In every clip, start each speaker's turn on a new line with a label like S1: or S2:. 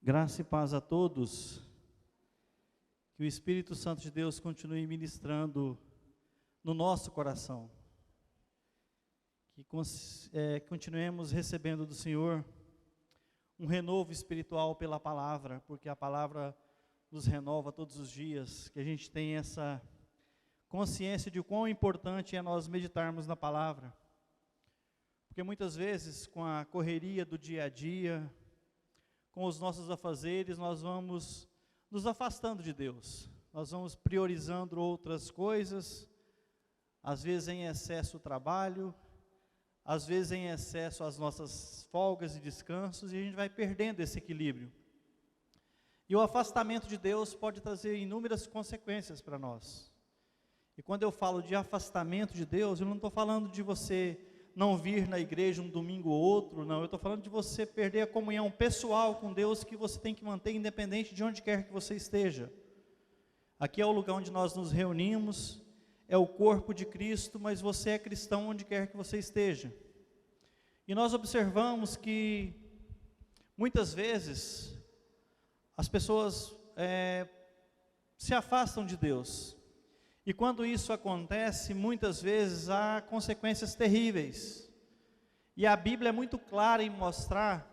S1: Graça e paz a todos, que o Espírito Santo de Deus continue ministrando no nosso coração, que continuemos recebendo do Senhor um renovo espiritual pela palavra, porque a palavra nos renova todos os dias, que a gente tenha essa consciência de quão importante é nós meditarmos na palavra, porque muitas vezes com a correria do dia a dia, com os nossos afazeres, nós vamos nos afastando de Deus, nós vamos priorizando outras coisas, às vezes em excesso o trabalho, às vezes em excesso as nossas folgas e descansos, e a gente vai perdendo esse equilíbrio. E o afastamento de Deus pode trazer inúmeras consequências para nós. E quando eu falo de afastamento de Deus, eu não estou falando de você não vir na igreja um domingo ou outro, não, eu estou falando de você perder a comunhão pessoal com Deus, que você tem que manter independente de onde quer que você esteja. Aqui é o lugar onde nós nos reunimos, é o corpo de Cristo, mas você é cristão onde quer que você esteja. E nós observamos que, muitas vezes, as pessoas se afastam de Deus. E quando isso acontece, muitas vezes há consequências terríveis. E a Bíblia é muito clara em mostrar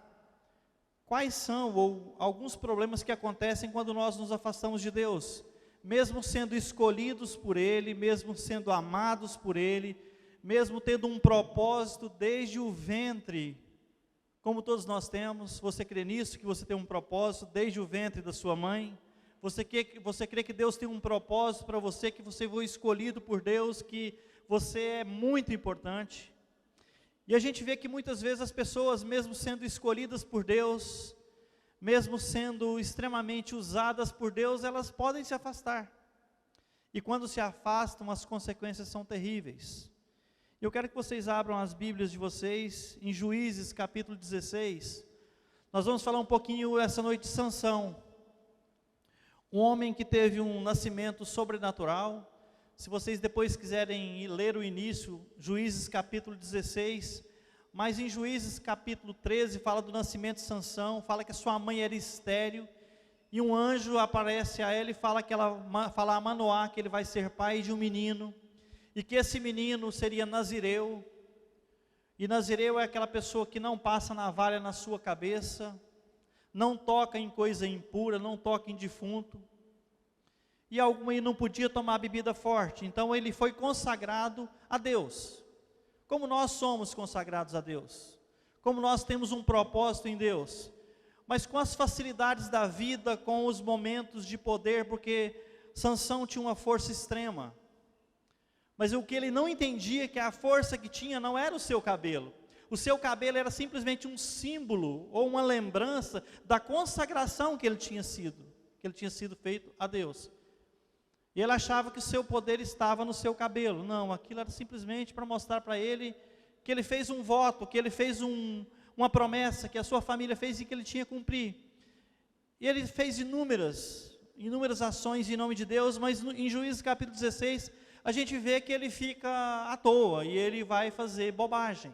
S1: quais são ou alguns problemas que acontecem quando nós nos afastamos de Deus. Mesmo sendo escolhidos por Ele, mesmo sendo amados por Ele, mesmo tendo um propósito desde o ventre, como todos nós temos. Você crê nisso, que você tem um propósito desde o ventre da sua mãe? Você crê que Deus tem um propósito para você, que você foi escolhido por Deus, que você é muito importante? E a gente vê que muitas vezes as pessoas, mesmo sendo escolhidas por Deus, mesmo sendo extremamente usadas por Deus, elas podem se afastar. E quando se afastam, as consequências são terríveis. Eu quero que vocês abram as Bíblias de vocês, em Juízes capítulo 16. Nós vamos falar um pouquinho essa noite de Sansão. Um homem que teve um nascimento sobrenatural. Se vocês depois quiserem ler o início, Juízes capítulo 16, mas em Juízes capítulo 13 fala do nascimento de Sansão, fala que a sua mãe era estéril, e um anjo aparece a ela e fala a Manoá que ele vai ser pai de um menino, e que esse menino seria nazireu, e nazireu é aquela pessoa que não passa navalha na sua cabeça, não toca em coisa impura, não toca em defunto, e não podia tomar bebida forte. Então ele foi consagrado a Deus, como nós somos consagrados a Deus, como nós temos um propósito em Deus, mas com as facilidades da vida, com os momentos de poder, porque Sansão tinha uma força extrema, mas o que ele não entendia é que a força que tinha não era o seu cabelo. O seu cabelo era simplesmente um símbolo ou uma lembrança da consagração que ele tinha sido feito a Deus. E ele achava que o seu poder estava no seu cabelo. Não, aquilo era simplesmente para mostrar para ele que ele fez um voto, que ele fez uma promessa, que a sua família fez e que ele tinha que cumprir. E ele fez inúmeras ações em nome de Deus, mas em Juízes capítulo 16, a gente vê que ele fica à toa e ele vai fazer bobagem.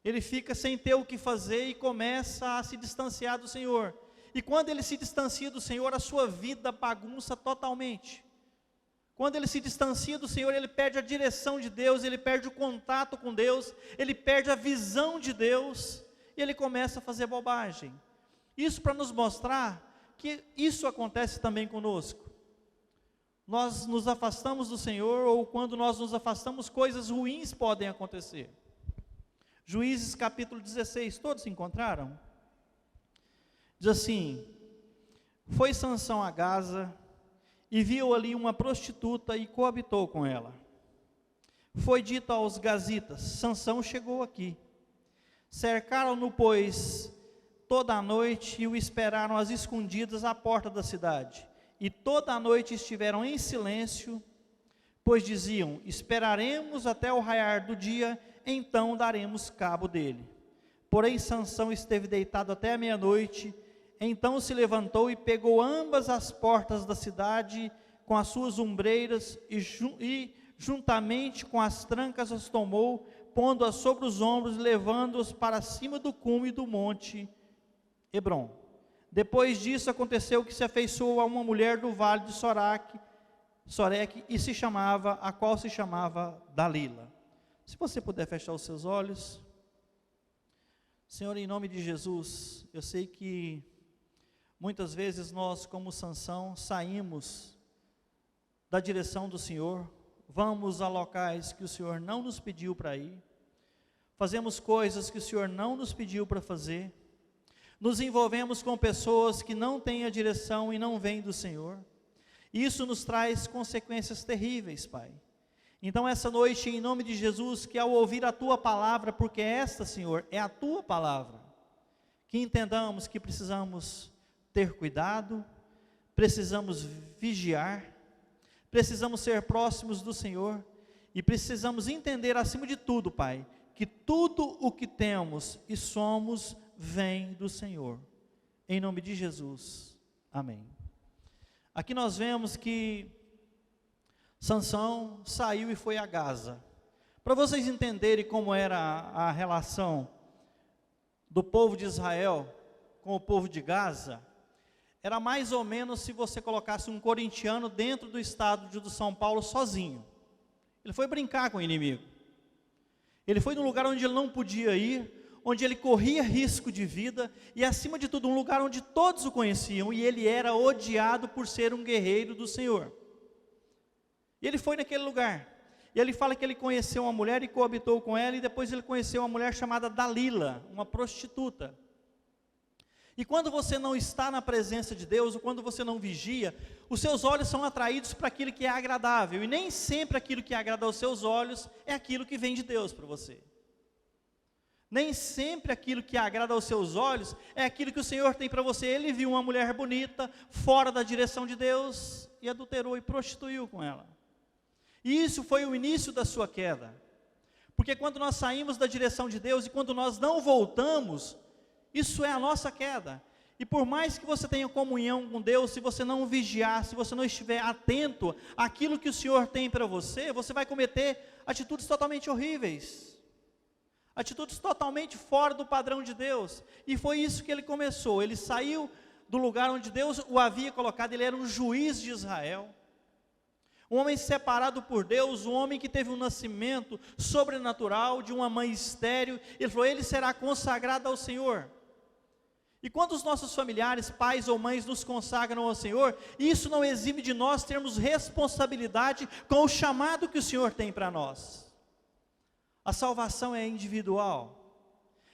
S1: Ele fica sem ter o que fazer e começa a se distanciar do Senhor. E quando ele se distancia do Senhor, a sua vida bagunça totalmente. Quando ele se distancia do Senhor, ele perde a direção de Deus, ele perde o contato com Deus, ele perde a visão de Deus, e ele começa a fazer bobagem. Isso para nos mostrar que isso acontece também conosco. Nós nos afastamos do Senhor, ou quando nós nos afastamos, coisas ruins podem acontecer. Juízes capítulo 16, todos se encontraram? Diz assim: foi Sansão a Gaza, e viu ali uma prostituta, e coabitou com ela. Foi dito aos gazitas: Sansão chegou aqui. Cercaram-no, pois, toda a noite, e o esperaram às escondidas à porta da cidade. E toda a noite estiveram em silêncio, pois diziam: esperaremos até o raiar do dia, então daremos cabo dele. Porém Sansão esteve deitado até a meia-noite. Então se levantou e pegou ambas as portas da cidade com as suas ombreiras, e juntamente com as trancas as tomou, pondo-as sobre os ombros, levando-os para cima do cume do monte Hebrom. Depois disso aconteceu que se afeiçoou a uma mulher do vale de Soreque, a qual se chamava Dalila. Se você puder fechar os seus olhos. Senhor, em nome de Jesus, eu sei que muitas vezes nós, como Sansão, saímos da direção do Senhor, vamos a locais que o Senhor não nos pediu para ir, fazemos coisas que o Senhor não nos pediu para fazer, nos envolvemos com pessoas que não têm a direção e não vêm do Senhor. Isso nos traz consequências terríveis, Pai. Então essa noite, em nome de Jesus, que ao ouvir a Tua palavra, porque esta, Senhor, é a Tua palavra, que entendamos que precisamos ter cuidado, precisamos vigiar, precisamos ser próximos do Senhor, e precisamos entender acima de tudo, Pai, que tudo o que temos e somos, vem do Senhor. Em nome de Jesus, amém. Aqui nós vemos que Sansão saiu e foi a Gaza. Para vocês entenderem como era a relação do povo de Israel com o povo de Gaza, era mais ou menos se você colocasse um corintiano dentro do estádio de São Paulo sozinho. Ele foi brincar com o inimigo. Ele foi num lugar onde ele não podia ir, onde ele corria risco de vida, e acima de tudo um lugar onde todos o conheciam, e ele era odiado por ser um guerreiro do Senhor. E ele foi naquele lugar, e ele fala que ele conheceu uma mulher e coabitou com ela, e depois ele conheceu uma mulher chamada Dalila, uma prostituta. E quando você não está na presença de Deus, ou quando você não vigia, os seus olhos são atraídos para aquilo que é agradável, e nem sempre aquilo que agrada aos seus olhos, é aquilo que vem de Deus para você. Nem sempre aquilo que agrada aos seus olhos, é aquilo que o Senhor tem para você. Ele viu uma mulher bonita, fora da direção de Deus, e adulterou e prostituiu com ela. E isso foi o início da sua queda. Porque quando nós saímos da direção de Deus, e quando nós não voltamos, isso é a nossa queda. E por mais que você tenha comunhão com Deus, se você não vigiar, se você não estiver atento àquilo que o Senhor tem para você, você vai cometer atitudes totalmente horríveis. Atitudes totalmente fora do padrão de Deus. E foi isso que ele começou. Ele saiu do lugar onde Deus o havia colocado. Ele era um juiz de Israel, um homem separado por Deus, um homem que teve um nascimento sobrenatural de uma mãe estéril. Ele falou, ele será consagrado ao Senhor. E quando os nossos familiares, pais ou mães nos consagram ao Senhor, isso não exime de nós termos responsabilidade com o chamado que o Senhor tem para nós. A salvação é individual,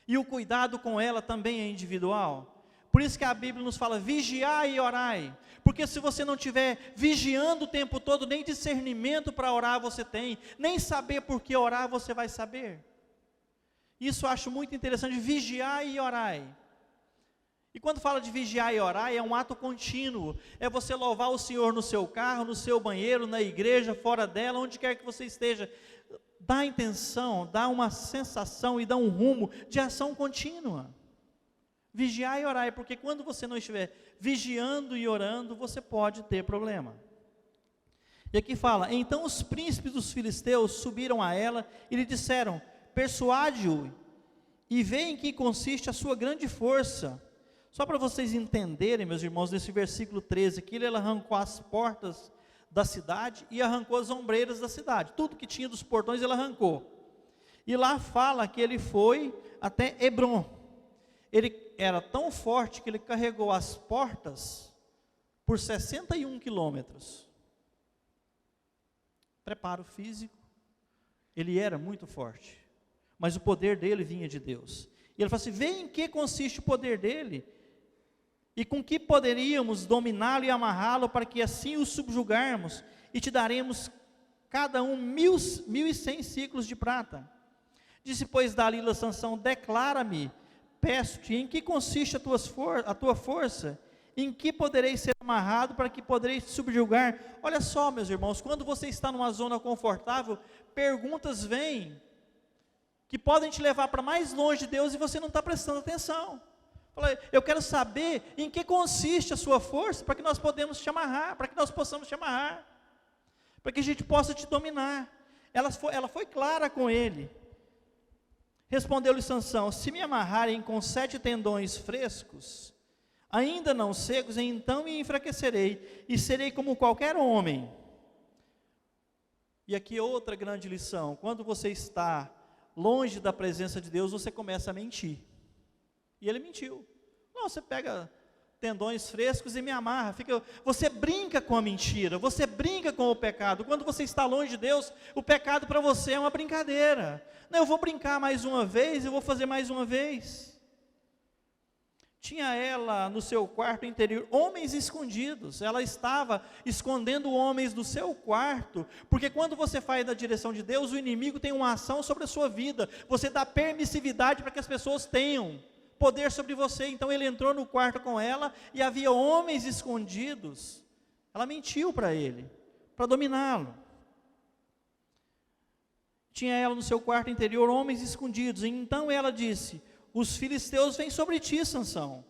S1: e o cuidado com ela também é individual. Por isso que a Bíblia nos fala, vigiai e orai, porque se você não estiver vigiando o tempo todo, nem discernimento para orar você tem, nem saber por que orar você vai saber. Isso eu acho muito interessante, vigiai e orai. E quando fala de vigiar e orar, é um ato contínuo, é você louvar o Senhor no seu carro, no seu banheiro, na igreja, fora dela, onde quer que você esteja. Dá intenção, dá uma sensação e dá um rumo de ação contínua. Vigiar e orar, porque quando você não estiver vigiando e orando, você pode ter problema. E aqui fala, então os príncipes dos filisteus subiram a ela e lhe disseram, persuade-o e vê em que consiste a sua grande força. Só para vocês entenderem, meus irmãos, nesse versículo 13 aqui, ele arrancou as portas da cidade e arrancou as ombreiras da cidade, tudo que tinha dos portões ele arrancou, e lá fala que ele foi até Hebron. Ele era tão forte que ele carregou as portas por 61 quilômetros, preparo físico, ele era muito forte, mas o poder dele vinha de Deus, e ele fala assim, vê em que consiste o poder dele, e com que poderíamos dominá-lo e amarrá-lo, para que assim o subjugarmos, e te daremos cada um 1.100 ciclos de prata. Disse, pois, Dalila a Sansão, declara-me, peço-te, em que consiste a tua força, em que poderei ser amarrado, para que poderei te subjugar. Olha só, meus irmãos, quando você está numa zona confortável, perguntas vêm, que podem te levar para mais longe de Deus, e você não está prestando atenção. Eu quero saber em que consiste a sua força, para que nós possamos te amarrar, para que a gente possa te dominar. Ela foi clara com ele. Respondeu-lhe Sansão, se me amarrarem com 7 tendões frescos, Ainda não secos, então me enfraquecerei, e serei como qualquer homem. E aqui outra grande lição: quando você está longe da presença de Deus, você começa a mentir. E ele mentiu. Não, você pega tendões frescos e me amarra. Você brinca com a mentira, você brinca com o pecado. Quando você está longe de Deus, o pecado para você é uma brincadeira. Não, eu vou brincar mais uma vez, eu vou fazer mais uma vez. Tinha ela no seu quarto interior homens escondidos. Ela estava escondendo homens do seu quarto, porque quando você faz da direção de Deus, o inimigo tem uma ação sobre a sua vida. Você dá permissividade para que as pessoas tenham poder sobre você. Então ele entrou no quarto com ela e havia homens escondidos. Ela mentiu para ele, para dominá-lo. Tinha ela no seu quarto interior homens escondidos. Então ela disse: os filisteus vêm sobre ti, Sansão.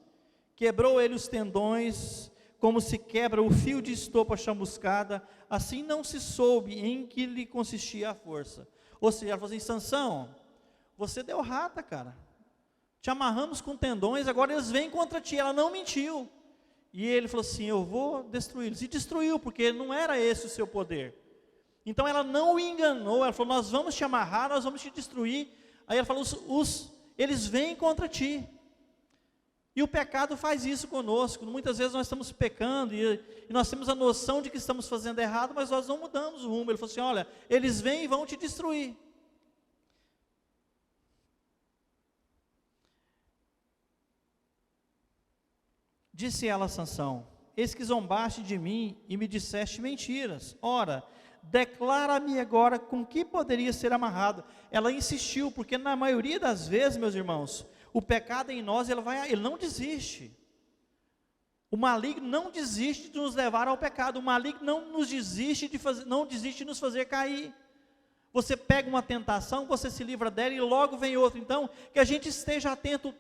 S1: Quebrou ele os tendões, como se quebra o fio de estopa chamuscada, assim não se soube em que lhe consistia a força. Ou seja, ela falou assim: Sansão, você deu rata, cara. Te amarramos com tendões, agora eles vêm contra ti. Ela não mentiu. E ele falou assim: eu vou destruí-los. E destruiu, porque não era esse o seu poder. Então ela não o enganou. Ela falou: nós vamos te amarrar, nós vamos te destruir. Aí ela falou: eles vêm contra ti. E o pecado faz isso conosco. Muitas vezes nós estamos pecando e nós temos a noção de que estamos fazendo errado, mas nós não mudamos o rumo. Ele falou assim: olha, eles vêm e vão te destruir. Disse ela a Sansão: eis que zombaste de mim e me disseste mentiras. Ora, declara-me agora com que poderia ser amarrado. Ela insistiu, porque na maioria das vezes, meus irmãos, o pecado em nós, ele não desiste. O maligno não desiste de nos levar ao pecado. O maligno não desiste de nos fazer cair. Você pega uma tentação, você se livra dela e logo vem outra. Então, que a gente esteja atento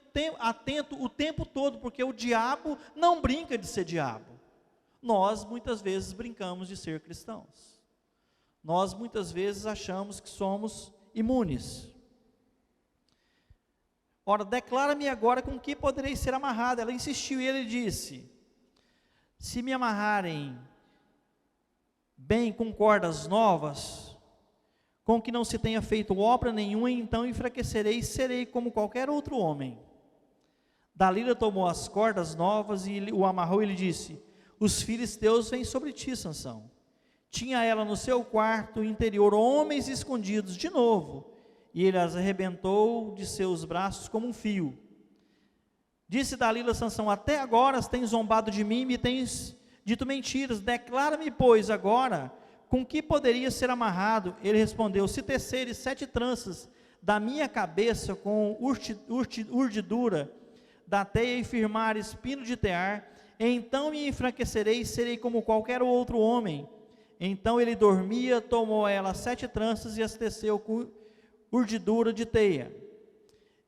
S1: o tempo todo, porque o diabo não brinca de ser diabo. Nós muitas vezes brincamos de ser cristãos. Nós muitas vezes achamos que somos imunes. Ora, declara-me agora com que poderei ser amarrado. Ela insistiu e ele disse: se me amarrarem bem com cordas novas, com que não se tenha feito obra nenhuma, então enfraquecerei e serei como qualquer outro homem. Dalila tomou as cordas novas e o amarrou e lhe disse: os filisteus vêm sobre ti, Sansão. Tinha ela no seu quarto interior homens escondidos de novo, e ele as arrebentou de seus braços como um fio. Disse Dalila a Sansão: até agora tens zombado de mim e me tens dito mentiras. Declara-me, pois, agora com que poderia ser amarrado. Ele respondeu: se teceres 7 tranças da minha cabeça com urdidura da teia e firmares pino de tear, então me enfraquecerei e serei como qualquer outro homem. Então ele dormia, tomou ela 7 tranças e as teceu com urdidura de teia,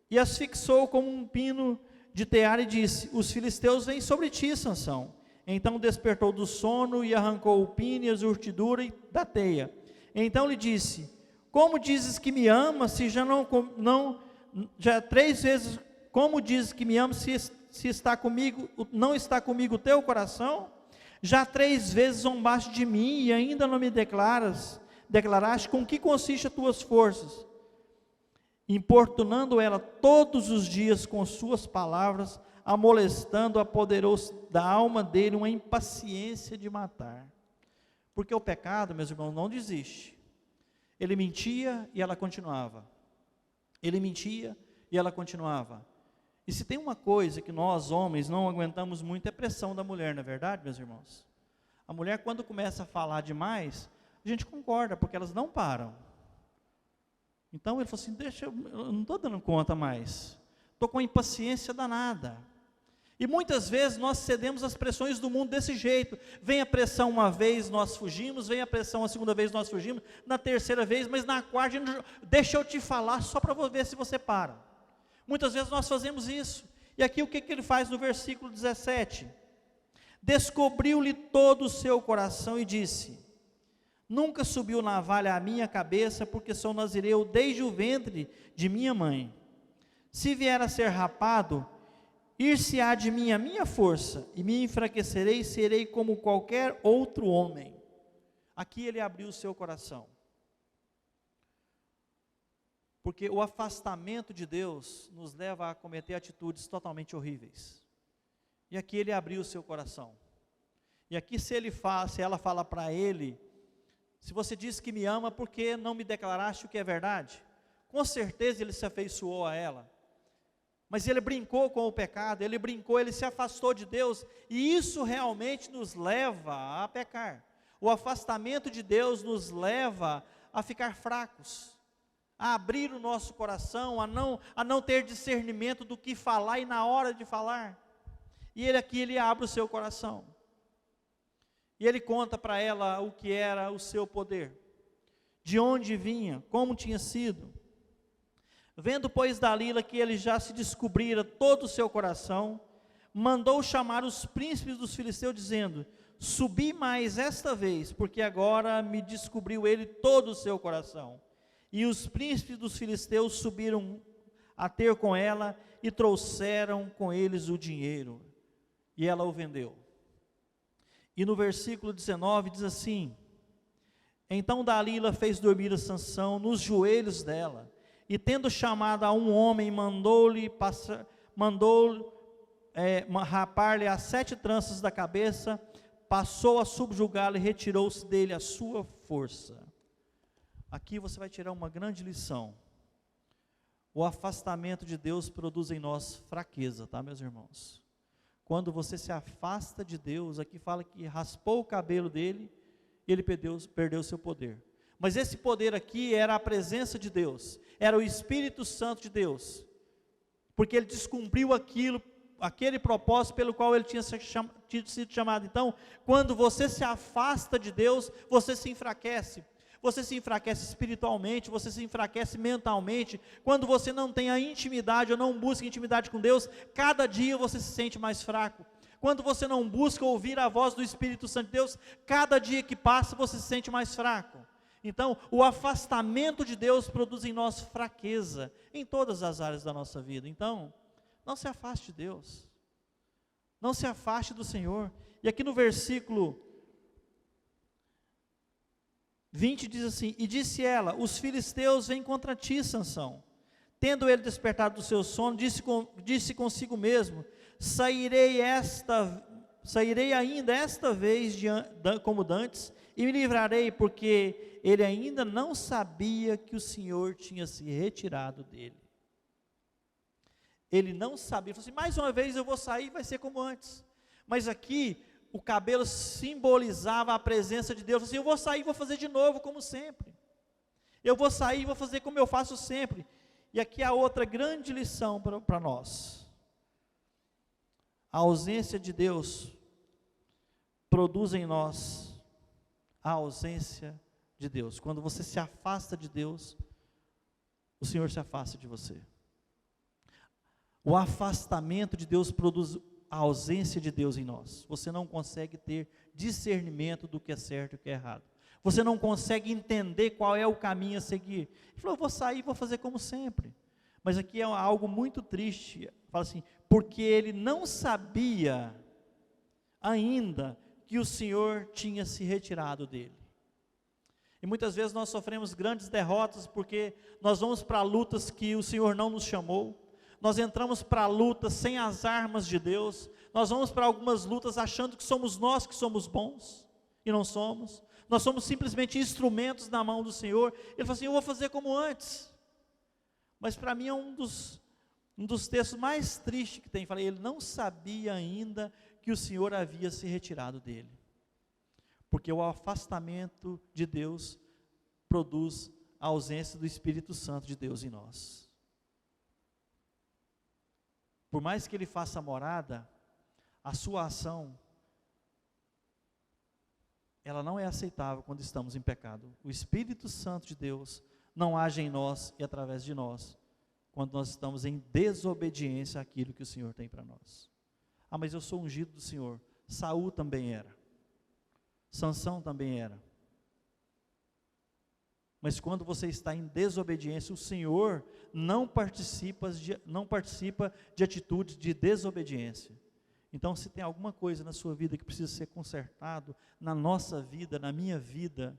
S1: e as fixou como um pino de tear, e disse: os filisteus vêm sobre ti, Sansão. Então despertou do sono e arrancou o pino e as urdiduras da teia. Então lhe disse: como dizes que me amas, se já 3 vezes, como dizes que me amas, se está comigo, não está comigo o teu coração? Já 3 vezes zombaste de mim e ainda não me declaraste com que consiste as tuas forças. Importunando ela todos os dias com suas palavras, amolestando, apoderou-se da alma dele uma impaciência de matar. Porque o pecado, meus irmãos, não desiste. Ele mentia e ela continuava. Ele mentia e ela continuava. E se tem uma coisa que nós, homens, não aguentamos muito, é pressão da mulher, não é verdade, meus irmãos? A mulher, quando começa a falar demais, a gente concorda, porque elas não param. Então ele falou assim: eu não estou dando conta mais. Estou com impaciência danada. E muitas vezes nós cedemos às pressões do mundo desse jeito. Vem a pressão uma vez, nós fugimos. Vem a pressão a segunda vez, nós fugimos. Na terceira vez, mas na quarta, deixa eu te falar só para ver se você para. Muitas vezes nós fazemos isso. E aqui o que ele faz no versículo 17? Descobriu-lhe todo o seu coração e disse: nunca subiu navalha à minha cabeça, porque sou nazireu desde o ventre de minha mãe. Se vier a ser rapado, Ir-se-á de mim a minha força, e me enfraquecerei, e serei como qualquer outro homem. Aqui ele abriu o seu coração. Porque o afastamento de Deus nos leva a cometer atitudes totalmente horríveis. E aqui ele abriu o seu coração. E aqui se ela fala para ele, se você diz que me ama, por que não me declaraste o que é verdade? Com certeza ele se afeiçoou a ela. Mas ele brincou com o pecado, ele se afastou de Deus, e isso realmente nos leva a pecar. O afastamento de Deus nos leva a ficar fracos, a abrir o nosso coração, a não ter discernimento do que falar e na hora de falar. E ele abre o seu coração. E ele conta para ela o que era o seu poder, de onde vinha, como tinha sido. Vendo, pois, Dalila que ele já se descobrira todo o seu coração, mandou chamar os príncipes dos filisteus, dizendo: subi mais esta vez, porque agora me descobriu ele todo o seu coração. E os príncipes dos filisteus subiram a ter com ela, e trouxeram com eles o dinheiro, e ela o vendeu. E no versículo 19 diz assim: então Dalila fez dormir a Sansão nos joelhos dela, e tendo chamado a um homem, mandou-lhe rapar-lhe as 7 tranças da cabeça, passou a subjugá-lo e retirou-se dele a sua força. Aqui você vai tirar uma grande lição. O afastamento de Deus produz em nós fraqueza, tá, meus irmãos? Quando você se afasta de Deus, aqui fala que raspou o cabelo dele, e ele perdeu o seu poder. Mas esse poder aqui era a presença de Deus, era o Espírito Santo de Deus, porque ele descumpriu aquele propósito pelo qual ele tinha sido chamado. Então, quando você se afasta de Deus, você se enfraquece espiritualmente, você se enfraquece mentalmente. Quando você não tem a intimidade, ou não busca intimidade com Deus, cada dia você se sente mais fraco. Quando você não busca ouvir a voz do Espírito Santo de Deus, cada dia que passa você se sente mais fraco. Então, o afastamento de Deus produz em nós fraqueza, em todas as áreas da nossa vida. Então, não se afaste de Deus, não se afaste do Senhor. E aqui no versículo 20 diz assim: e disse ela: os filisteus vêm contra ti, Sansão. Tendo ele despertado do seu sono, disse consigo mesmo: sairei ainda esta vez como dantes, e me livrarei, porque ele ainda não sabia que o Senhor tinha se retirado dele. Ele não sabia, ele falou assim: mais uma vez eu vou sair, vai ser como antes. Mas aqui, o cabelo simbolizava a presença de Deus. Assim, eu vou sair e vou fazer de novo, como sempre. Eu vou sair e vou fazer como eu faço sempre. E aqui há outra grande lição para nós. A ausência de Deus produz em nós a ausência de Deus. Quando você se afasta de Deus, o Senhor se afasta de você. O afastamento de Deus produz a ausência de Deus em nós. Você não consegue ter discernimento do que é certo e o que é errado. Você não consegue entender qual é o caminho a seguir. Ele falou: eu vou sair e vou fazer como sempre. Mas aqui é algo muito triste. Fala assim: porque ele não sabia ainda que o Senhor tinha se retirado dele. E muitas vezes nós sofremos grandes derrotas porque nós vamos para lutas que o Senhor não nos chamou. Nós entramos para lutas sem as armas de Deus. Nós vamos para algumas lutas achando que somos nós que somos bons, e não somos. Nós somos simplesmente instrumentos na mão do Senhor. Ele falou assim: eu vou fazer como antes. Mas para mim é um dos textos mais tristes que tem. Falei, ele não sabia ainda que o Senhor havia se retirado dele. Porque o afastamento de Deus produz a ausência do Espírito Santo de Deus em nós. Por mais que ele faça morada, a sua ação, ela não é aceitável quando estamos em pecado. O Espírito Santo de Deus não age em nós e através de nós, quando nós estamos em desobediência àquilo que o Senhor tem para nós. Ah, mas eu sou ungido do Senhor. Saul também era. Sansão também era. Mas quando você está em desobediência, o Senhor não participa de atitudes de desobediência. Então, se tem alguma coisa na sua vida que precisa ser consertado, na nossa vida, na minha vida,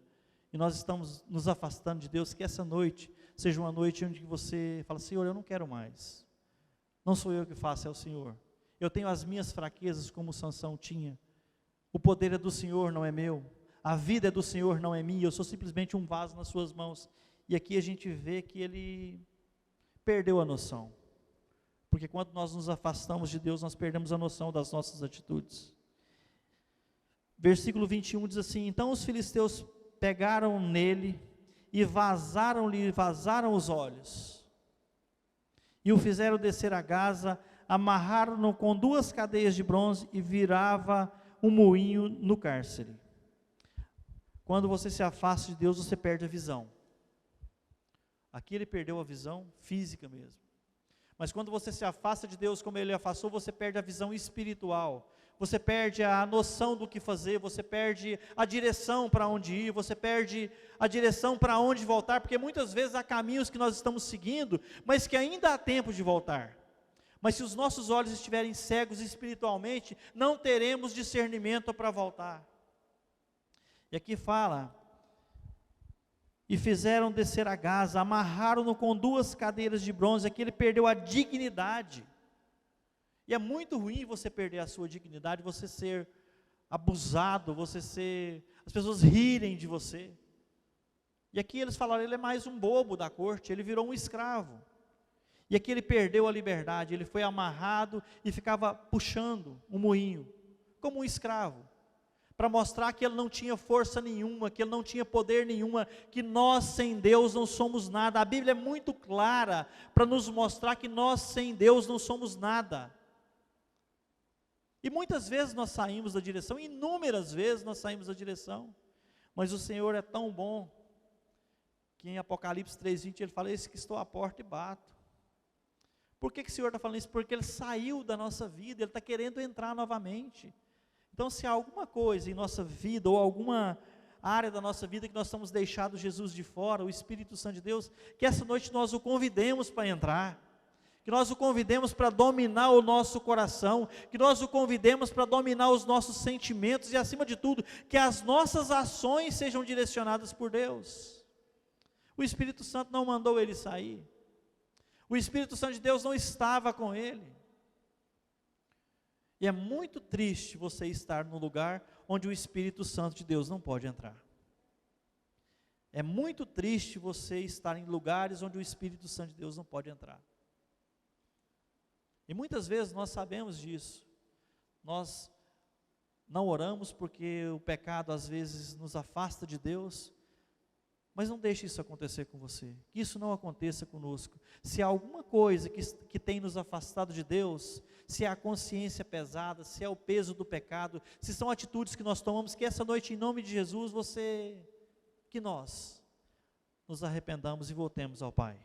S1: e nós estamos nos afastando de Deus, que essa noite seja uma noite onde você fala: Senhor, eu não quero mais. Não sou eu que faço, é o Senhor. Eu tenho as minhas fraquezas, como Sansão tinha. O poder é do Senhor, não é meu. A vida é do Senhor, não é minha. Eu sou simplesmente um vaso nas suas mãos. E aqui a gente vê que ele perdeu a noção. Porque quando nós nos afastamos de Deus, nós perdemos a noção das nossas atitudes. Versículo 21 diz assim: então os filisteus pegaram nele e vazaram os olhos. E o fizeram descer a Gaza, amarraram-no com 2 cadeias de bronze e virava um moinho no cárcere. Quando você se afasta de Deus, você perde a visão. Aqui ele perdeu a visão física mesmo. Mas quando você se afasta de Deus como ele afastou, você perde a visão espiritual. Você perde a noção do que fazer, você perde a direção para onde ir, você perde a direção para onde voltar, porque muitas vezes há caminhos que nós estamos seguindo, mas que ainda há tempo de voltar. Mas se os nossos olhos estiverem cegos espiritualmente, não teremos discernimento para voltar. E aqui fala: e fizeram descer a Gaza, amarraram-no com 2 cadeiras de bronze. Aqui ele perdeu a dignidade. E é muito ruim você perder a sua dignidade, você ser abusado, as pessoas rirem de você. E aqui eles falaram: ele é mais um bobo da corte, ele virou um escravo. E aqui ele perdeu a liberdade, ele foi amarrado e ficava puxando um moinho, como um escravo, para mostrar que ele não tinha força nenhuma, que ele não tinha poder nenhuma, que nós sem Deus não somos nada. A Bíblia é muito clara para nos mostrar que nós sem Deus não somos nada. E muitas vezes nós saímos da direção, inúmeras vezes nós saímos da direção, mas o Senhor é tão bom, que em Apocalipse 3:20 ele fala: eis que estou à porta e bato. Por que o Senhor está falando isso? Porque ele saiu da nossa vida, ele está querendo entrar novamente. Então, se há alguma coisa em nossa vida, ou alguma área da nossa vida que nós estamos deixando Jesus de fora, o Espírito Santo de Deus, que essa noite nós o convidemos para entrar, que nós o convidemos para dominar o nosso coração, que nós o convidemos para dominar os nossos sentimentos, e acima de tudo, que as nossas ações sejam direcionadas por Deus. O Espírito Santo não mandou ele sair, o Espírito Santo de Deus não estava com ele. E é muito triste você estar num lugar onde o Espírito Santo de Deus não pode entrar. É muito triste você estar em lugares onde o Espírito Santo de Deus não pode entrar. E muitas vezes nós sabemos disso. Nós não oramos porque o pecado às vezes nos afasta de Deus. Mas não deixe isso acontecer com você, que isso não aconteça conosco. Se há alguma coisa que tem nos afastado de Deus, se é a consciência pesada, se é o peso do pecado, se são atitudes que nós tomamos, que essa noite, em nome de Jesus, que nós nos arrependamos e voltemos ao Pai,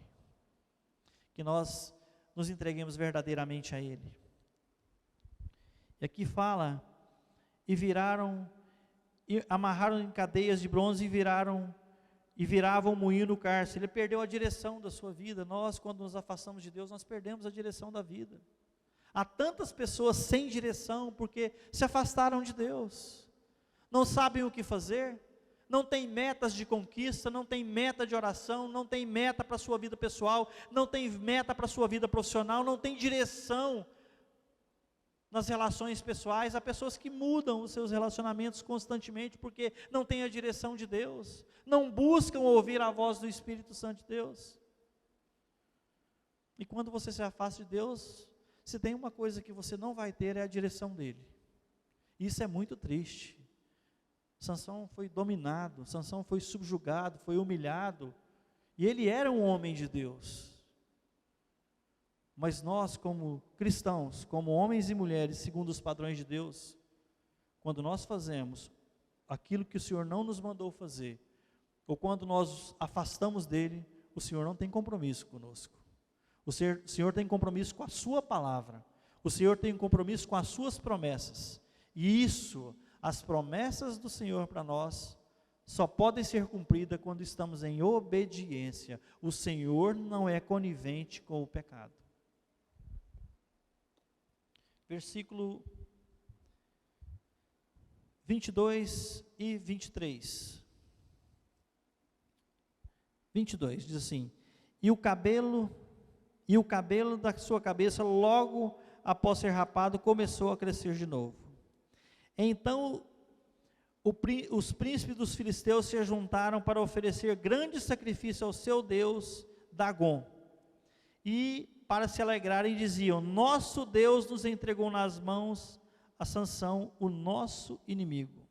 S1: que nós nos entreguemos verdadeiramente a Ele. E aqui fala: amarraram em cadeias de bronze e viravam um moinho no cárcere. Ele perdeu a direção da sua vida. Nós, quando nos afastamos de Deus, nós perdemos a direção da vida. Há tantas pessoas sem direção, porque se afastaram de Deus, não sabem o que fazer, não tem metas de conquista, não tem meta de oração, não tem meta para a sua vida pessoal, não tem meta para a sua vida profissional, não tem direção nas relações pessoais. Há pessoas que mudam os seus relacionamentos constantemente, porque não têm a direção de Deus, não buscam ouvir a voz do Espírito Santo de Deus. E quando você se afasta de Deus, se tem uma coisa que você não vai ter, é a direção dele. Isso é muito triste. Sansão foi dominado, Sansão foi subjugado, foi humilhado, e ele era um homem de Deus. Mas nós, como cristãos, como homens e mulheres segundo os padrões de Deus, quando nós fazemos aquilo que o Senhor não nos mandou fazer, ou quando nós afastamos dele, o Senhor não tem compromisso conosco. O Senhor tem compromisso com a sua palavra, o Senhor tem compromisso com as suas promessas, e isso, as promessas do Senhor para nós, só podem ser cumpridas quando estamos em obediência. O Senhor não é conivente com o pecado. Versículo 22 e 23. 22 diz assim: e o cabelo da sua cabeça, logo após ser rapado, começou a crescer de novo. Então os príncipes dos filisteus se juntaram para oferecer grande sacrifício ao seu Deus Dagom, e para se alegrarem diziam: nosso Deus nos entregou nas mãos a Sansão, o nosso inimigo.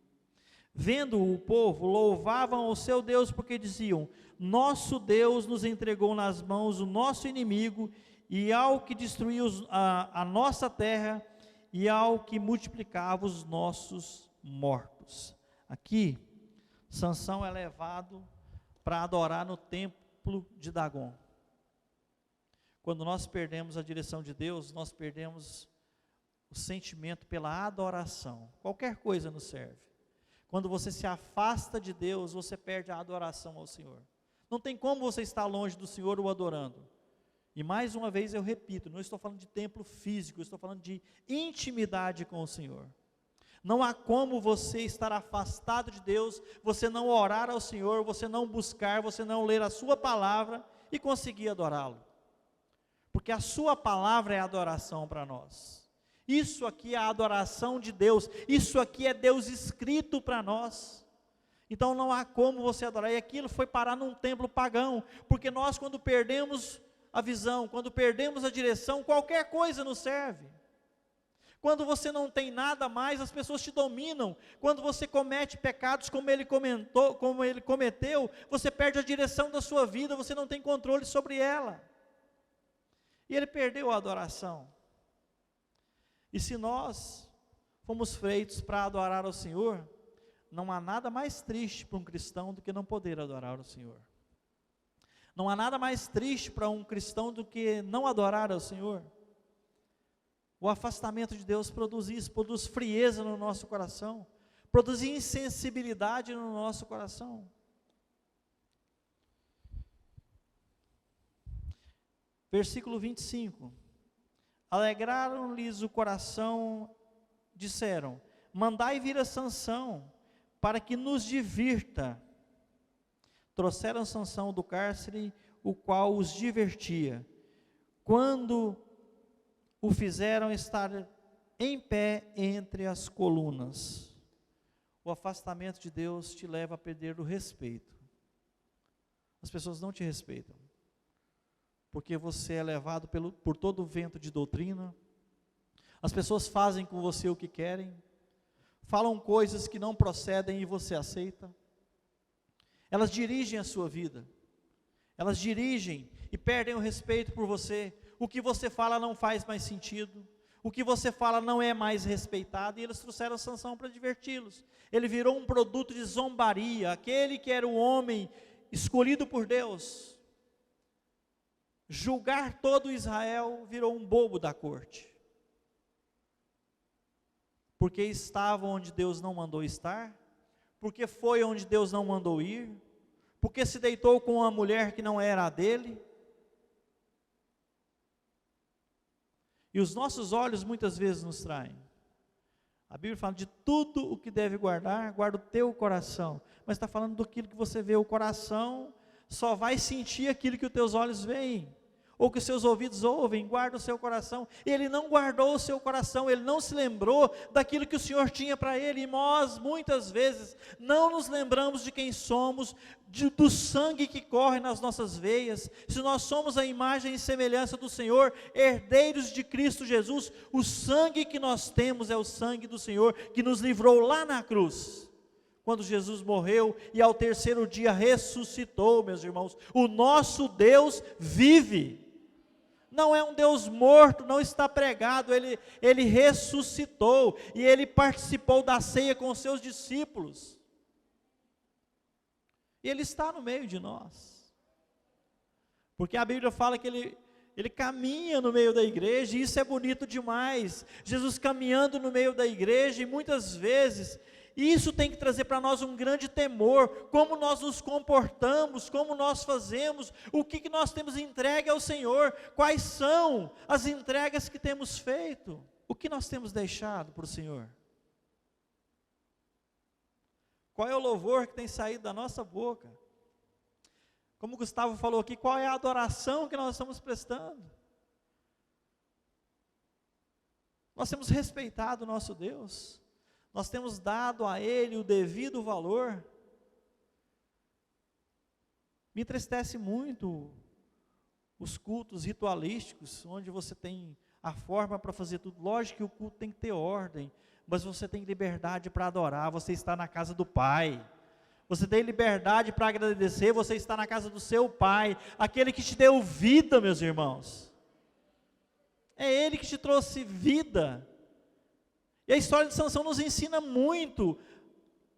S1: Vendo o povo, louvavam ao seu Deus, porque diziam: nosso Deus nos entregou nas mãos o nosso inimigo, e ao que destruiu a nossa terra, e ao que multiplicava os nossos mortos. Aqui, Sansão é levado para adorar no templo de Dagom. Quando nós perdemos a direção de Deus, nós perdemos o sentimento pela adoração. Qualquer coisa nos serve. Quando você se afasta de Deus, você perde a adoração ao Senhor. Não tem como você estar longe do Senhor o adorando. E mais uma vez eu repito, não estou falando de templo físico, eu estou falando de intimidade com o Senhor. Não há como você estar afastado de Deus, você não orar ao Senhor, você não buscar, você não ler a sua palavra e conseguir adorá-lo. Porque a sua palavra é adoração para nós. Isso aqui é a adoração de Deus, isso aqui é Deus escrito para nós. Então não há como você adorar, e aquilo foi parar num templo pagão, porque nós, quando perdemos a visão, quando perdemos a direção, qualquer coisa nos serve. Quando você não tem nada mais, as pessoas te dominam. Quando você comete pecados como ele cometeu, você perde a direção da sua vida, você não tem controle sobre ela. E ele perdeu a adoração. E se nós fomos feitos para adorar ao Senhor, não há nada mais triste para um cristão do que não poder adorar ao Senhor. Não há nada mais triste para um cristão do que não adorar ao Senhor. O afastamento de Deus produz isso, produz frieza no nosso coração, produz insensibilidade no nosso coração. Versículo 25. Alegraram-lhes o coração, disseram: mandai vir a Sansão, para que nos divirta. Trouxeram Sansão do cárcere, o qual os divertia. Quando o fizeram estar em pé entre as colunas. O afastamento de Deus te leva a perder o respeito. As pessoas não te respeitam, porque você é levado por todo o vento de doutrina. As pessoas fazem com você o que querem, falam coisas que não procedem e você aceita. Elas dirigem a sua vida, elas dirigem e perdem o respeito por você. O que você fala não faz mais sentido, o que você fala não é mais respeitado, e eles trouxeram Sansão para diverti-los. Ele virou um produto de zombaria, aquele que era o homem escolhido por Deus. Julgar todo Israel, virou um bobo da corte, porque estava onde Deus não mandou estar, porque foi onde Deus não mandou ir, porque se deitou com uma mulher que não era a dele. E os nossos olhos muitas vezes nos traem. A Bíblia fala de tudo o que deve guardar, guarda o teu coração. Mas está falando daquilo que você vê. O coração só vai sentir aquilo que os teus olhos veem, ou que os seus ouvidos ouvem. Guarda o seu coração. Ele não guardou o seu coração, ele não se lembrou daquilo que o Senhor tinha para ele. E nós muitas vezes não nos lembramos de quem somos, do sangue que corre nas nossas veias. Se nós somos a imagem e semelhança do Senhor, herdeiros de Cristo Jesus, o sangue que nós temos é o sangue do Senhor, que nos livrou lá na cruz, quando Jesus morreu e ao terceiro dia ressuscitou, meus irmãos. O nosso Deus vive, não é um Deus morto, não está pregado, ele ressuscitou, e ele participou da ceia com os seus discípulos. E ele está no meio de nós, porque a Bíblia fala que Ele caminha no meio da igreja, e isso é bonito demais. Jesus caminhando no meio da igreja, e muitas vezes, isso tem que trazer para nós um grande temor, como nós nos comportamos, como nós fazemos, o que nós temos entregue ao Senhor, quais são as entregas que temos feito, o que nós temos deixado para o Senhor. Qual é o louvor que tem saído da nossa boca? Como o Gustavo falou aqui, qual é a adoração que nós estamos prestando? Nós temos respeitado o nosso Deus? Nós temos dado a Ele o devido valor? Me entristece muito os cultos ritualísticos, onde você tem a forma para fazer tudo. Lógico que o culto tem que ter ordem, mas você tem liberdade para adorar, você está na casa do Pai. Você tem liberdade para agradecer, você está na casa do seu Pai, aquele que te deu vida, meus irmãos. É Ele que te trouxe vida. E a história de Sansão nos ensina muito,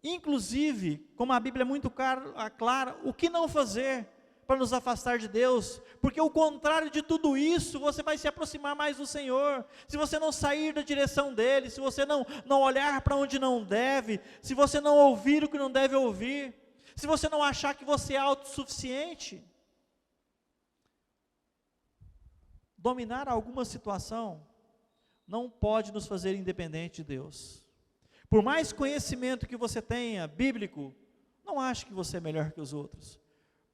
S1: inclusive, como a Bíblia é muito clara, o que não fazer para nos afastar de Deus, porque o contrário de tudo isso, você vai se aproximar mais do Senhor, se você não sair da direção dEle, se você não olhar para onde não deve, se você não ouvir o que não deve ouvir, se você não achar que você é autossuficiente. Dominar alguma situação não pode nos fazer independente de Deus. Por mais conhecimento que você tenha, bíblico, não ache que você é melhor que os outros.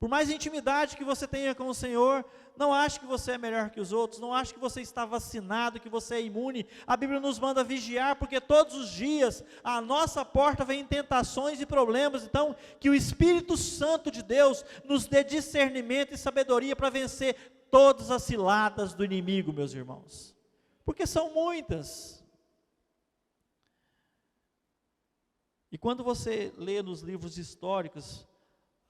S1: Por mais intimidade que você tenha com o Senhor, não ache que você é melhor que os outros, não ache que você está vacinado, que você é imune. A Bíblia nos manda vigiar, porque todos os dias à nossa porta vêm tentações e problemas. Então, que o Espírito Santo de Deus nos dê discernimento e sabedoria para vencer todas as ciladas do inimigo, meus irmãos, porque são muitas. E quando você lê nos livros históricos,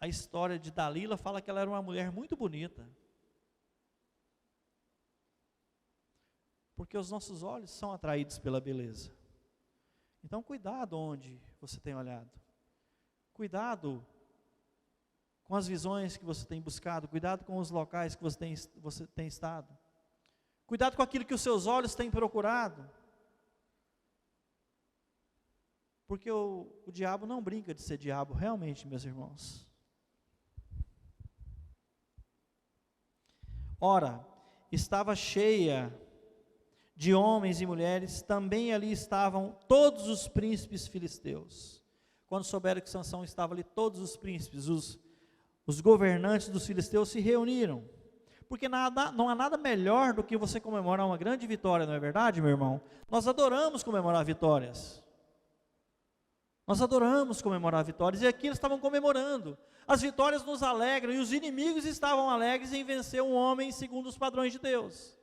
S1: a história de Dalila fala que ela era uma mulher muito bonita, porque os nossos olhos são atraídos pela beleza. Então cuidado onde você tem olhado, cuidado com as visões que você tem buscado, cuidado com os locais que você tem estado, cuidado com aquilo que os seus olhos têm procurado, porque o diabo não brinca de ser diabo, realmente, meus irmãos. Ora, estava cheia de homens e mulheres, também ali estavam todos os príncipes filisteus. Quando souberam que Sansão estava ali, todos os príncipes, os governantes dos filisteus se reuniram, porque não há nada melhor do que você comemorar uma grande vitória, não é verdade, meu irmão? Nós adoramos comemorar vitórias. Nós adoramos comemorar vitórias, e aqui eles estavam comemorando. As vitórias nos alegram, e os inimigos estavam alegres em vencer um homem segundo os padrões de Deus.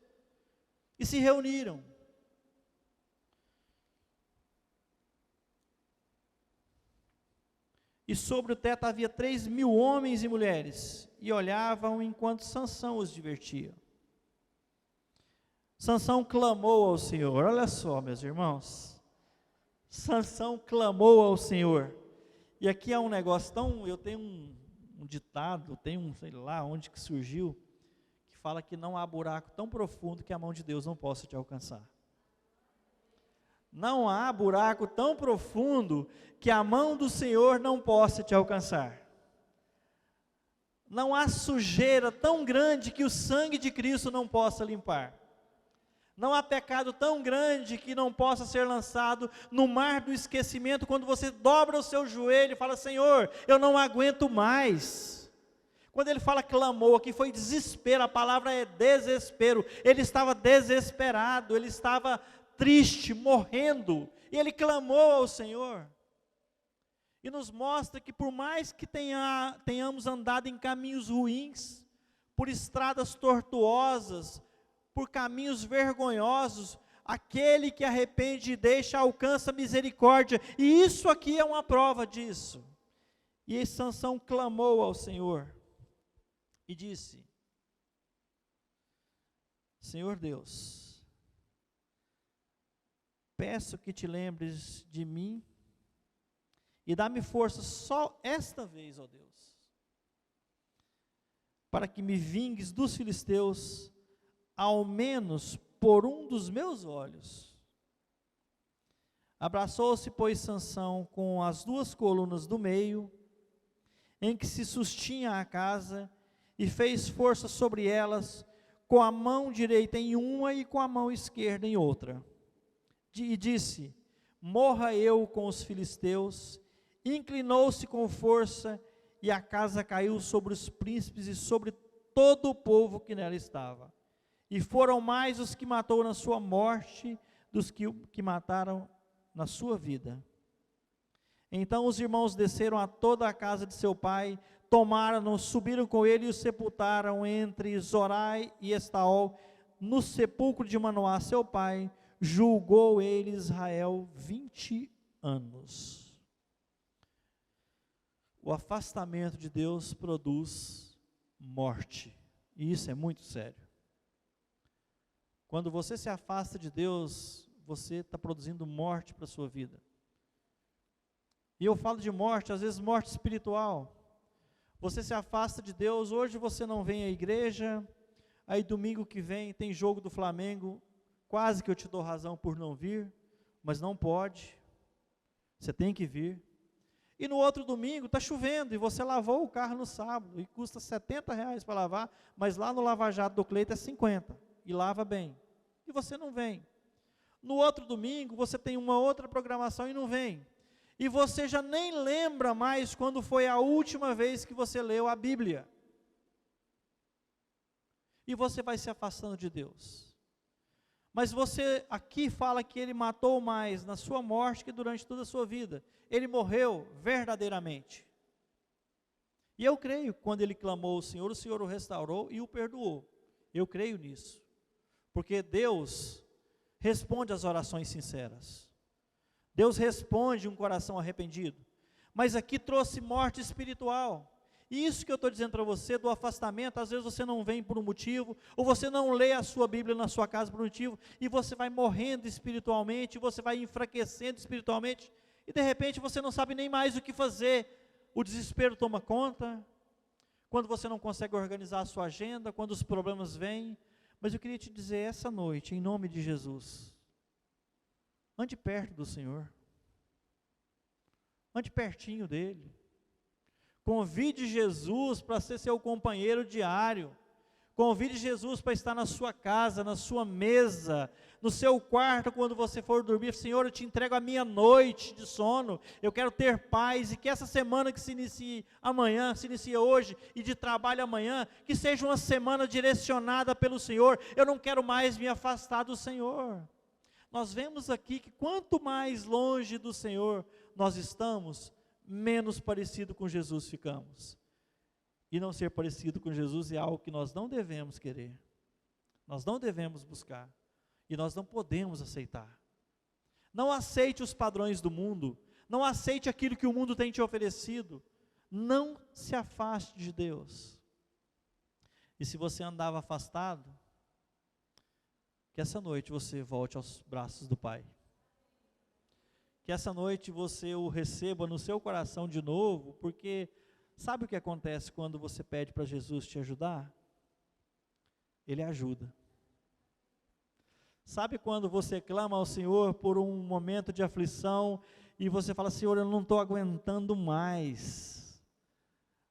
S1: E se reuniram. E sobre o teto havia 3.000 homens e mulheres, e olhavam enquanto Sansão os divertia. Sansão clamou ao Senhor, olha só, meus irmãos. Sansão clamou ao Senhor. E aqui há um negócio eu tenho um ditado, sei lá onde que surgiu, que fala que não há buraco tão profundo que a mão de Deus não possa te alcançar. Não há buraco tão profundo que a mão do Senhor não possa te alcançar. Não há sujeira tão grande que o sangue de Cristo não possa limpar. Não há pecado tão grande que não possa ser lançado no mar do esquecimento, quando você dobra o seu joelho e fala: Senhor, eu não aguento mais. Quando ele fala clamou, aqui foi desespero, a palavra é desespero. Ele estava desesperado, ele estava triste, morrendo, e ele clamou ao Senhor. E nos mostra que por mais que tenhamos andado em caminhos ruins, por estradas tortuosas, por caminhos vergonhosos, aquele que arrepende e deixa alcança misericórdia, e isso aqui é uma prova disso. E Sansão clamou ao Senhor, e disse: Senhor Deus, peço que te lembres de mim, e dá-me força só esta vez, ó Deus, para que me vingues dos filisteus, ao menos por um dos meus olhos. Abraçou-se, pois, Sansão com as duas colunas do meio, em que se sustinha a casa, e fez força sobre elas, com a mão direita em uma e com a mão esquerda em outra. E disse: morra eu com os filisteus. Inclinou-se com força, e a casa caiu sobre os príncipes e sobre todo o povo que nela estava. E foram mais os que matou na sua morte, dos que mataram na sua vida. Então os irmãos desceram a toda a casa de seu pai, tomaram-no, subiram com ele e o sepultaram entre Zorai e Estaol, no sepulcro de Manoá, seu pai. Julgou ele Israel 20 anos. O afastamento de Deus produz morte, e isso é muito sério. Quando você se afasta de Deus, você está produzindo morte para a sua vida. E eu falo de morte, às vezes morte espiritual. Você se afasta de Deus, hoje você não vem à igreja, aí domingo que vem tem jogo do Flamengo, quase que eu te dou razão por não vir, mas não pode, você tem que vir. E no outro domingo está chovendo, e você lavou o carro no sábado, e custa R$70 para lavar, mas lá no Lava Jato do Cleito é 50, e lava bem, e você não vem. No outro domingo você tem uma outra programação e não vem. E você já nem lembra mais quando foi a última vez que você leu a Bíblia. E você vai se afastando de Deus. Mas você aqui fala que ele matou mais na sua morte que durante toda a sua vida. Ele morreu verdadeiramente. E eu creio que quando ele clamou ao Senhor, o Senhor o restaurou e o perdoou. Eu creio nisso. Porque Deus responde às orações sinceras. Deus responde um coração arrependido. Mas aqui trouxe morte espiritual. E isso que eu estou dizendo para você, do afastamento, às vezes você não vem por um motivo, ou você não lê a sua Bíblia na sua casa por um motivo, e você vai morrendo espiritualmente, você vai enfraquecendo espiritualmente, e de repente você não sabe nem mais o que fazer. O desespero toma conta, quando você não consegue organizar a sua agenda, quando os problemas vêm. Mas eu queria te dizer essa noite, em nome de Jesus, ande perto do Senhor, ande pertinho dEle, convide Jesus para ser seu companheiro diário, convide Jesus para estar na sua casa, na sua mesa, no seu quarto quando você for dormir. Senhor, eu te entrego a minha noite de sono, eu quero ter paz, e que essa semana que se inicie amanhã, se inicia hoje, e de trabalho amanhã, que seja uma semana direcionada pelo Senhor. Eu não quero mais me afastar do Senhor. Nós vemos aqui que quanto mais longe do Senhor nós estamos, menos parecido com Jesus ficamos. E não ser parecido com Jesus é algo que nós não devemos querer, nós não devemos buscar, e nós não podemos aceitar. Não aceite os padrões do mundo, não aceite aquilo que o mundo tem te oferecido, não se afaste de Deus. E se você andava afastado, que essa noite você volte aos braços do Pai. Que essa noite você o receba no seu coração de novo, porque sabe o que acontece quando você pede para Jesus te ajudar? Ele ajuda. Sabe quando você clama ao Senhor por um momento de aflição, e você fala: Senhor, eu não estou aguentando mais,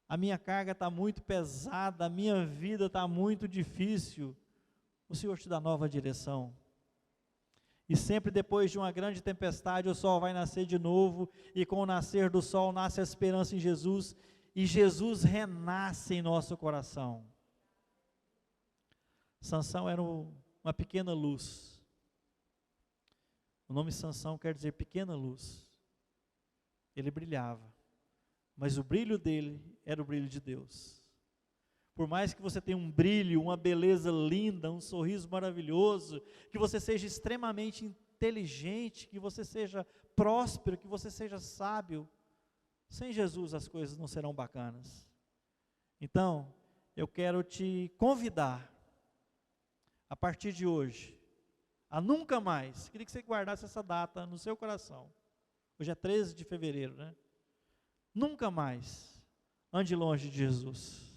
S1: a minha carga está muito pesada, a minha vida está muito difícil. O Senhor te dá nova direção. E sempre depois de uma grande tempestade, o sol vai nascer de novo, e com o nascer do sol nasce a esperança em Jesus, e Jesus renasce em nosso coração. Sansão era uma pequena luz. O nome Sansão quer dizer pequena luz. Ele brilhava, mas o brilho dele era o brilho de Deus. Por mais que você tenha um brilho, uma beleza linda, um sorriso maravilhoso, que você seja extremamente inteligente, que você seja próspero, que você seja sábio, sem Jesus as coisas não serão bacanas. Então, eu quero te convidar, a partir de hoje, a nunca mais, queria que você guardasse essa data no seu coração. Hoje é 13 de fevereiro, né? Nunca mais ande longe de Jesus.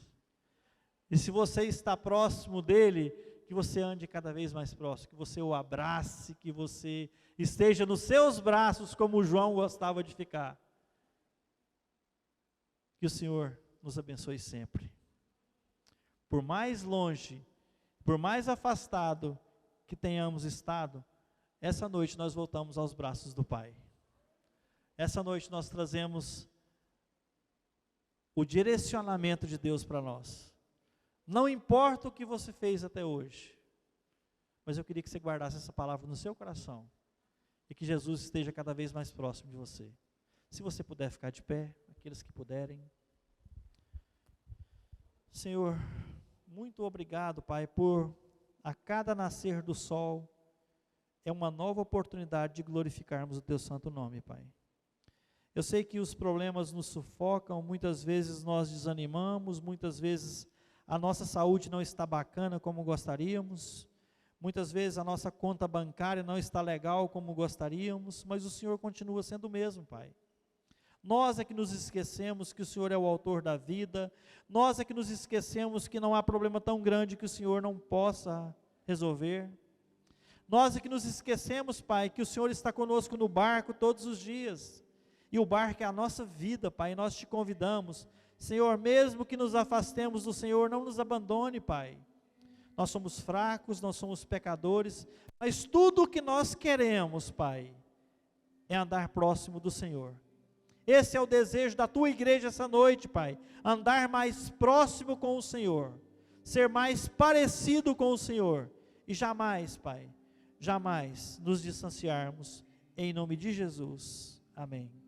S1: E se você está próximo dele, que que você ande cada vez mais próximo, que você o abrace, que você esteja nos seus braços, como João gostava de ficar. Que o Senhor nos abençoe sempre. Por mais longe, por mais afastado que tenhamos estado, essa noite nós voltamos aos braços do Pai. Essa noite nós trazemos o direcionamento de Deus para nós. Não importa o que você fez até hoje, mas eu queria que você guardasse essa palavra no seu coração, e que Jesus esteja cada vez mais próximo de você. Se você puder ficar de pé, aqueles que puderem. Senhor, muito obrigado, Pai, por a cada nascer do sol, é uma nova oportunidade de glorificarmos o Teu santo nome, Pai. Eu sei que os problemas nos sufocam, muitas vezes nós desanimamos, muitas vezes a nossa saúde não está bacana como gostaríamos, muitas vezes a nossa conta bancária não está legal como gostaríamos, mas o Senhor continua sendo o mesmo, Pai. Nós é que nos esquecemos que o Senhor é o autor da vida, nós é que nos esquecemos que não há problema tão grande que o Senhor não possa resolver. Nós é que nos esquecemos, Pai, que o Senhor está conosco no barco todos os dias, e o barco é a nossa vida, Pai, e nós te convidamos, Senhor, mesmo que nos afastemos do Senhor, não nos abandone, Pai. Nós somos fracos, nós somos pecadores, mas tudo o que nós queremos, Pai, é andar próximo do Senhor. Esse é o desejo da Tua igreja essa noite, Pai, andar mais próximo com o Senhor, ser mais parecido com o Senhor, e jamais, Pai, jamais nos distanciarmos, em nome de Jesus, amém.